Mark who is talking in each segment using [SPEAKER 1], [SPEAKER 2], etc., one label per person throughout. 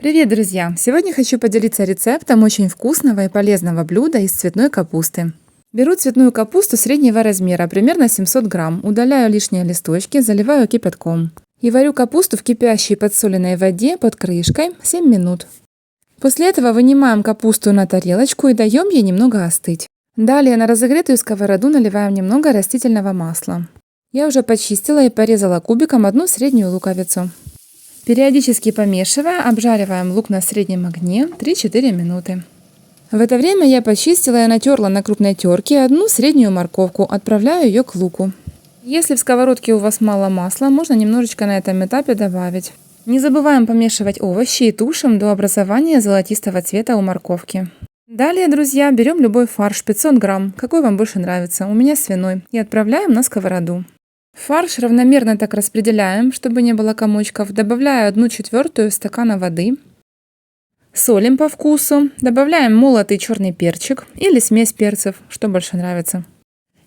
[SPEAKER 1] Привет, друзья! Сегодня хочу поделиться рецептом очень вкусного и полезного блюда из цветной капусты. Беру цветную капусту среднего размера, примерно 700 грамм, удаляю лишние листочки, заливаю кипятком. И варю капусту в кипящей подсоленной воде под крышкой 7 минут. После этого вынимаем капусту на тарелочку и даем ей немного остыть. Далее на разогретую сковороду наливаем немного растительного масла. Я уже почистила и порезала кубиком одну среднюю луковицу. Периодически помешивая, обжариваем лук на среднем огне 3-4 минуты. В это время я почистила и натерла на крупной терке одну среднюю морковку, отправляю ее к луку. Если в сковородке у вас мало масла, можно немножечко на этом этапе добавить. Не забываем помешивать овощи и тушим до образования золотистого цвета у морковки. Далее, друзья, берем любой фарш 500 грамм, какой вам больше нравится, у меня свиной, и отправляем на сковороду. Фарш равномерно так распределяем, чтобы не было комочков. Добавляю 1/4 стакана воды. Солим по вкусу. Добавляем молотый черный перчик или смесь перцев, что больше нравится.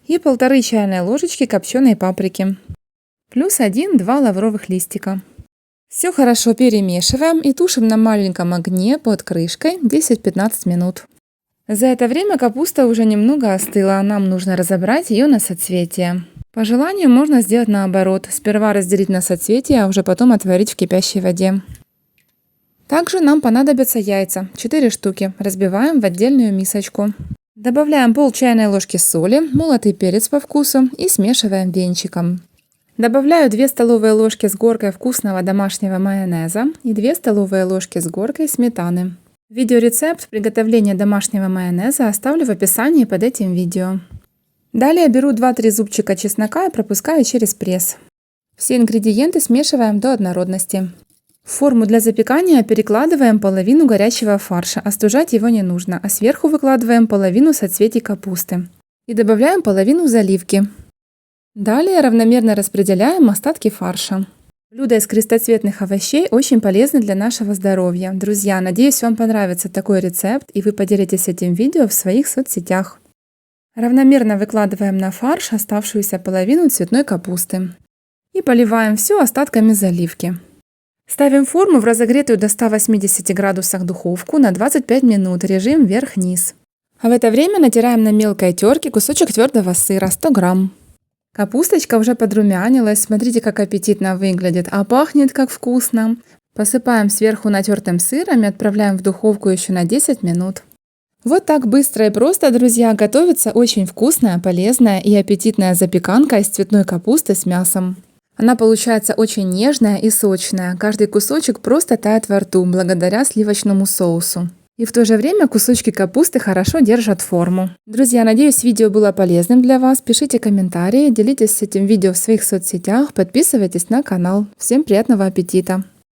[SPEAKER 1] И 1,5 чайной ложечки копченой паприки. Плюс 1-2 лавровых листика. Все хорошо перемешиваем и тушим на маленьком огне под крышкой 10-15 минут. За это время капуста уже немного остыла, нам нужно разобрать ее на соцветия. По желанию можно сделать наоборот. Сперва разделить на соцветия, а уже потом отварить в кипящей воде. Также нам понадобятся яйца. 4 штуки. Разбиваем в отдельную мисочку. Добавляем пол чайной ложки соли, молотый перец по вкусу и смешиваем венчиком. Добавляю 2 столовые ложки с горкой вкусного домашнего майонеза и 2 столовые ложки с горкой сметаны. Видеорецепт приготовления домашнего майонеза оставлю в описании под этим видео. Далее беру 2-3 зубчика чеснока и пропускаю через пресс. Все ингредиенты смешиваем до однородности. В форму для запекания перекладываем половину горячего фарша, остужать его не нужно, а сверху выкладываем половину соцветий капусты. И добавляем половину заливки. Далее равномерно распределяем остатки фарша. Блюдо из крестоцветных овощей очень полезно для нашего здоровья. Друзья, надеюсь, вам понравится такой рецепт и вы поделитесь этим видео в своих соцсетях. Равномерно выкладываем на фарш оставшуюся половину цветной капусты. И поливаем все остатками заливки. Ставим форму в разогретую до 180 градусах духовку на 25 минут, режим вверх-вниз. А в это время натираем на мелкой терке кусочек твердого сыра 100 грамм. Капусточка уже подрумянилась, смотрите, как аппетитно выглядит, а пахнет как вкусно. Посыпаем сверху натертым сыром и отправляем в духовку еще на 10 минут. Вот так быстро и просто, друзья, готовится очень вкусная, полезная и аппетитная запеканка из цветной капусты с мясом. Она получается очень нежная и сочная. Каждый кусочек просто тает во рту благодаря сливочному соусу. И в то же время кусочки капусты хорошо держат форму. Друзья, надеюсь, видео было полезным для вас. Пишите комментарии, делитесь этим видео в своих соцсетях, подписывайтесь на канал. Всем приятного аппетита!